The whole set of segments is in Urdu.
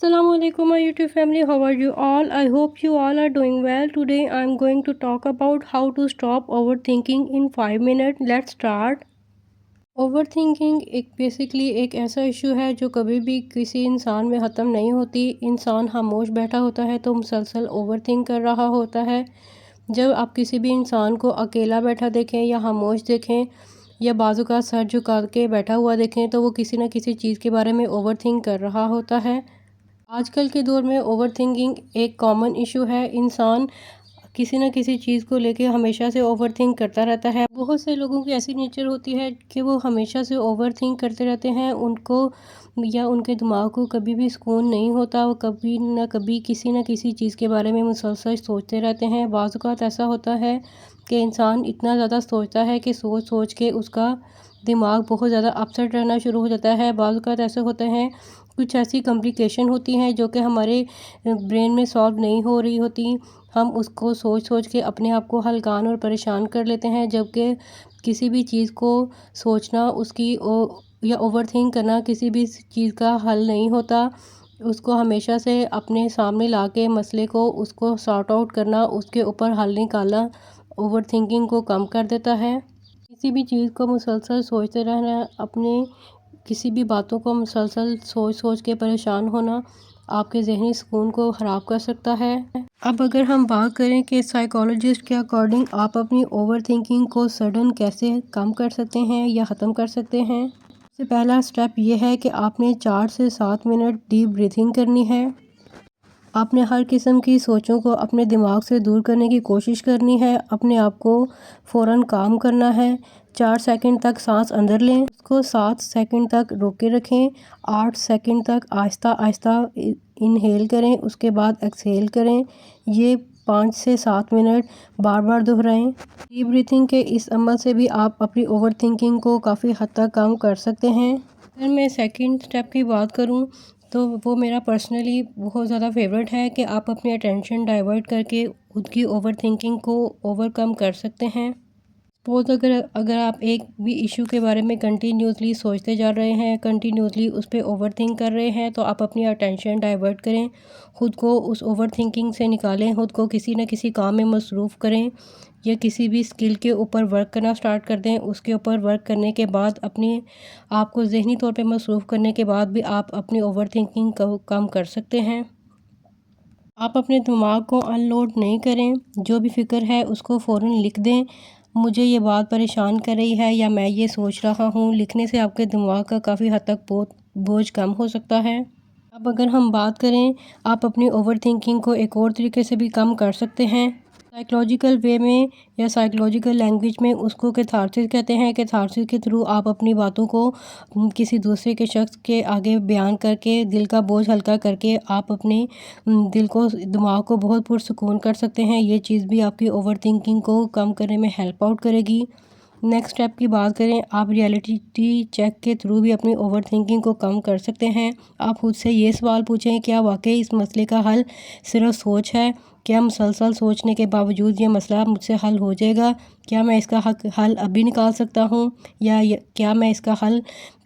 Assalamu alaikum my YouTube family, how are you all? I hope you all are doing well. Today I'm going to talk about how to stop overthinking in 5 minutes. Let's start. Over thinking basically ایک ایسا ایشو ہے جو کبھی بھی کسی انسان میں ختم نہیں ہوتی. انسان خاموش بیٹھا ہوتا ہے تو مسلسل اوور تھنک کر رہا ہوتا ہے. جب آپ کسی بھی انسان کو اکیلا بیٹھا دیکھیں یا خاموش دیکھیں یا بعض اوقات سر جھکا کے بیٹھا ہوا دیکھیں تو وہ کسی نہ کسی چیز کے بارے میں اوور تھنک کر رہا ہوتا ہے. آج کل کے دور میں اوور تھنکنگ ایک کامن ایشو ہے. انسان کسی نہ کسی چیز کو لے کے ہمیشہ سے اوور تھنک کرتا رہتا ہے. بہت سے لوگوں کی ایسی نیچر ہوتی ہے کہ وہ ہمیشہ سے اوور تھنک کرتے رہتے ہیں. ان کو یا ان کے دماغ کو کبھی بھی سکون نہیں ہوتا. وہ کبھی نہ کبھی کسی نہ کسی چیز کے بارے میں مسلسل سوچتے رہتے ہیں. بعض اوقات ایسا ہوتا ہے کہ انسان اتنا زیادہ سوچتا ہے کہ سوچ سوچ کے اس کا دماغ بہت زیادہ اپسیٹ رہنا شروع ہو جاتا ہے. بعض اوقات ایسے ہوتے ہیں کچھ ایسی کمپلیکیشن ہوتی ہیں جو کہ ہمارے برین میں سالو نہیں ہو رہی ہوتی. ہم اس کو سوچ سوچ کے اپنے آپ کو ہلکان اور پریشان کر لیتے ہیں، جبکہ کسی بھی چیز کو سوچنا اس کی یا اوور تھنک کرنا کسی بھی چیز کا حل نہیں ہوتا. اس کو ہمیشہ سے اپنے سامنے لا کے مسئلے کو اس کو سارٹ آؤٹ کرنا، اس کے اوپر حل نکالنا اوور تھنکنگ کو کم کر دیتا ہے. کسی بھی چیز کو مسلسل سوچتے رہنا، اپنے کسی بھی باتوں کو مسلسل سوچ سوچ کے پریشان ہونا آپ کے ذہنی سکون کو خراب کر سکتا ہے. اب اگر ہم بات کریں کہ سائیکالوجسٹ کے اکارڈنگ آپ اپنی اوور تھنکنگ کو سڈن کیسے کم کر سکتے ہیں یا ختم کر سکتے ہیں. سب سے پہلا سٹیپ یہ ہے کہ آپ نے 4 سے 7 منٹ ڈیپ بریتھنگ کرنی ہے. آپ نے ہر قسم کی سوچوں کو اپنے دماغ سے دور کرنے کی کوشش کرنی ہے. اپنے آپ کو فوراً کام کرنا ہے. 4 سیکنڈ تک سانس اندر لیں، اس کو 7 سیکنڈ تک روک کے رکھیں. 8 سیکنڈ تک آہستہ آہستہ انہیل کریں، اس کے بعد ایکسہیل کریں. یہ 5 سے 7 منٹ بار بار دہرائیں. ڈیپ بریتھنگ کے اس عمل سے بھی آپ اپنی اوور تھنکنگ کو کافی حد تک کم کر سکتے ہیں. اگر میں سیکنڈ سٹیپ کی بات کروں تو وہ میرا پرسنلی بہت زیادہ فیوریٹ ہے کہ آپ اپنی اٹینشن ڈائیورٹ کر کے خود کی اوور تھنکنگ کو اوور کم کر سکتے ہیں. سپوز اگر آپ ایک بھی ایشو کے بارے میں کنٹینیوسلی سوچتے جا رہے ہیں، کنٹینیوسلی اس پہ اوور تھنک کر رہے ہیں، تو آپ اپنی اٹینشن ڈائیورٹ کریں، خود کو اس اوور تھنکنگ سے نکالیں، خود کو کسی نہ کسی کام میں مصروف کریں یا کسی بھی اسکل کے اوپر ورک کرنا سٹارٹ کر دیں. اس کے اوپر ورک کرنے کے بعد اپنے آپ کو ذہنی طور پہ مصروف کرنے کے بعد بھی آپ اپنی اوور تھنکنگ کو کم کر سکتے ہیں. آپ اپنے دماغ کو ان لوڈ نہیں کریں. جو بھی فکر ہے اس کو فوراً لکھ دیں. مجھے یہ بات پریشان کر رہی ہے یا میں یہ سوچ رہا ہوں. لکھنے سے آپ کے دماغ کا کافی حد تک بوجھ کم ہو سکتا ہے. اب اگر ہم بات کریں آپ اپنی اوور تھنکنگ کو ایک اور طریقے سے بھی کم کر سکتے ہیں. سائیکلوجیکل وے میں یا سائیکلوجیکل لینگویج میں اس کو کیتھارسس کہتے ہیں. کیتھارسس کے تھرو آپ اپنی باتوں کو کسی دوسرے کے شخص کے آگے بیان کر کے دل کا بوجھ ہلکا کر کے آپ اپنے دل کو دماغ کو بہت پرسکون کر سکتے ہیں. یہ چیز بھی آپ کی اوور تھنکنگ کو کم کرنے میں ہیلپ آؤٹ کرے گی. نیکسٹ اسٹیپ کی بات کریں، آپ ریئلٹی چیک کے تھرو بھی اپنی اوور تھنکنگ کو کم کر سکتے ہیں. آپ خود سے یہ سوال پوچھیں، کیا واقعی اس مسئلے کا حل صرف سوچ ہے؟ کیا مسلسل سوچنے کے باوجود یہ مسئلہ مجھ سے حل ہو جائے گا؟ کیا میں اس کا حل ابھی نکال سکتا ہوں یا کیا میں اس کا حل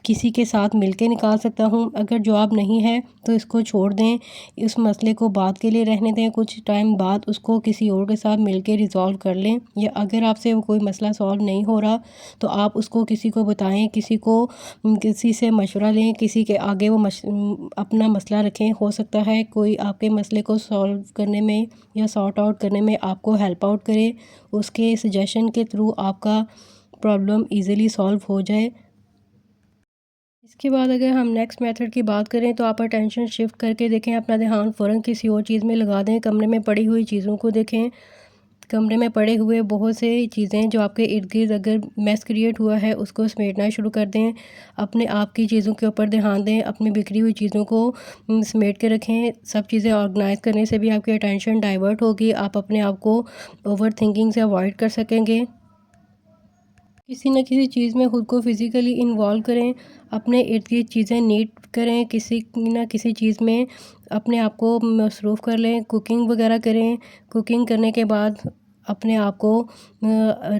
کسی کے ساتھ مل کے نکال سکتا ہوں؟ اگر جواب نہیں ہے تو اس کو چھوڑ دیں، اس مسئلے کو بعد کے لیے رہنے دیں. کچھ ٹائم بعد اس کو کسی اور کے ساتھ مل کے ریزالو کر لیں. یا اگر آپ سے وہ کوئی مسئلہ سالو نہیں ہو رہا تو آپ اس کو کسی کو بتائیں، کسی سے مشورہ لیں، کسی کے آگے وہ اپنا مسئلہ رکھیں. ہو سکتا ہے کوئی آپ کے مسئلے کو سالو کرنے میں یا سارٹ آؤٹ کرنے میں آپ کو ہیلپ آؤٹ کرے. اس کے سجیشن کے تھرو آپ کا پرابلم ایزیلی سالو ہو جائے. اس کے بعد اگر ہم نیکسٹ میتھڈ کی بات کریں تو آپ اٹینشن شفٹ کر کے دیکھیں، اپنا دھیان فوراً کسی اور چیز میں لگا دیں. کمرے میں پڑی ہوئی چیزوں کو دیکھیں. کمرے میں پڑے ہوئے بہت سے چیزیں جو آپ کے ارد گرد اگر میس کریٹ ہوا ہے اس کو سمیٹنا شروع کر دیں. اپنے آپ کی چیزوں کے اوپر دھیان دیں، اپنی بکھری ہوئی چیزوں کو سمیٹ کے رکھیں. سب چیزیں آرگنائز کرنے سے بھی آپ کی اٹینشن ڈائیورٹ ہوگی. آپ اپنے آپ کو اوور تھنکنگ سے اوائڈ کر سکیں گے. کسی نہ کسی چیز میں خود کو فزیکلی انوالو کریں. اپنے ارد گرد چیزیں نیٹ کریں. کسی نہ کسی چیز میں اپنے آپ کو مصروف کر لیں. کوکنگ وغیرہ کریں. کوکنگ کرنے کے بعد اپنے آپ کو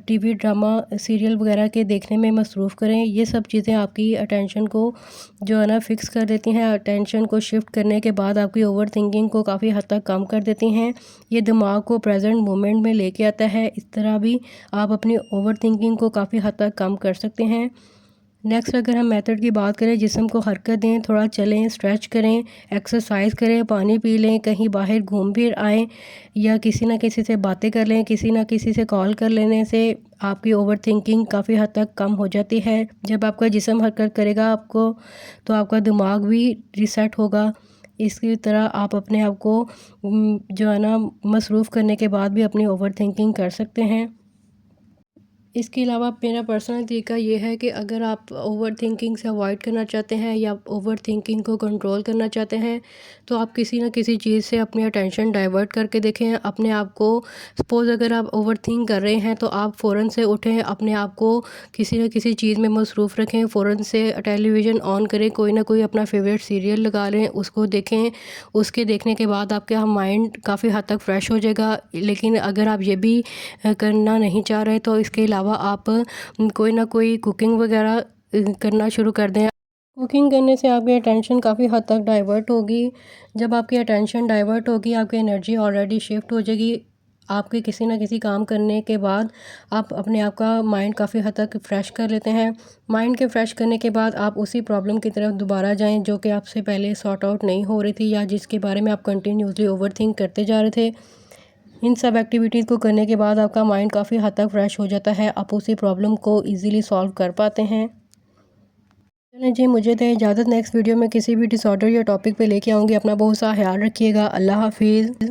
ٹی وی ڈرامہ سیریل وغیرہ کے دیکھنے میں مصروف کریں. یہ سب چیزیں آپ کی اٹینشن کو جو ہے نا فکس کر دیتی ہیں. اٹینشن کو شفٹ کرنے کے بعد آپ کی اوور تھنکنگ کو کافی حد تک کم کر دیتی ہیں. یہ دماغ کو پریزنٹ مومنٹ میں لے کے آتا ہے. اس طرح بھی آپ اپنی اوور تھنکنگ کو کافی حد تک کم کر سکتے ہیں. نیکسٹ اگر ہم میتھڈ کی بات کریں، جسم کو حرکت دیں، تھوڑا چلیں، اسٹریچ کریں، ایکسرسائز کریں، پانی پی لیں، کہیں باہر گھوم پھر آئیں، یا کسی نہ کسی سے باتیں کر لیں. کسی نہ کسی سے کال کر لینے سے آپ کی اوور تھنکنگ کافی حد تک کم ہو جاتی ہے. جب آپ کا جسم حرکت کرے گا آپ کو تو آپ کا دماغ بھی ریسیٹ ہوگا. اس کی طرح آپ اپنے آپ کو جو ہے نا مصروف کرنے کے بعد بھی اپنی اوور تھنکنگ کر سکتے ہیں. اس کے علاوہ میرا پرسنل طریقہ یہ ہے کہ اگر آپ اوور تھنکنگ سے اوائڈ کرنا چاہتے ہیں یا اوور تھنکنگ کو کنٹرول کرنا چاہتے ہیں تو آپ کسی نہ کسی چیز سے اپنی اٹینشن ڈائیورٹ کر کے دیکھیں. اپنے آپ کو سپوز اگر آپ اوور تھنک کر رہے ہیں تو آپ فوراً سے اٹھیں، اپنے آپ کو کسی نہ کسی چیز میں مصروف رکھیں، فوراً سے ٹیلی ویژن آن کریں، کوئی نہ کوئی اپنا فیوریٹ سیریل لگا لیں، اس کو دیکھیں. اس کے دیکھنے کے بعد آپ کا مائنڈ کافی حد تک فریش ہو جائے گا. لیکن اگر آپ یہ بھی کرنا نہیں چاہ رہے تو اس کے علاوہ آپ کوئی نہ کوئی کوکنگ وغیرہ کرنا شروع کر دیں. کوکنگ کرنے سے آپ کی اٹینشن کافی حد تک ڈائیورٹ ہوگی. جب آپ کی اٹینشن ڈائیورٹ ہوگی آپ کی انرجی آلریڈی شفٹ ہو جائے گی. آپ کے کسی نہ کسی کام کرنے کے بعد آپ اپنے آپ کا مائنڈ کافی حد تک فریش کر لیتے ہیں. مائنڈ کے فریش کرنے کے بعد آپ اسی پرابلم کی طرف دوبارہ جائیں جو کہ آپ سے پہلے سارٹ آؤٹ نہیں ہو رہی تھی یا جس کے بارے میں آپ کنٹینیوسلی اوور تھنک کرتے جا رہے تھے. ان سب ایکٹیویٹیز کو کرنے کے بعد آپ کا مائنڈ کافی حد تک فریش ہو جاتا ہے. آپ اسی پرابلم کو ایزیلی سالو کر پاتے ہیں. چلیں جی، مجھے دیں اجازت. نیکسٹ ویڈیو میں کسی بھی ڈس آرڈر یا ٹاپک پہ لے کے آؤں گی. اپنا بہت سا خیال رکھیے گا. اللہ حافظ.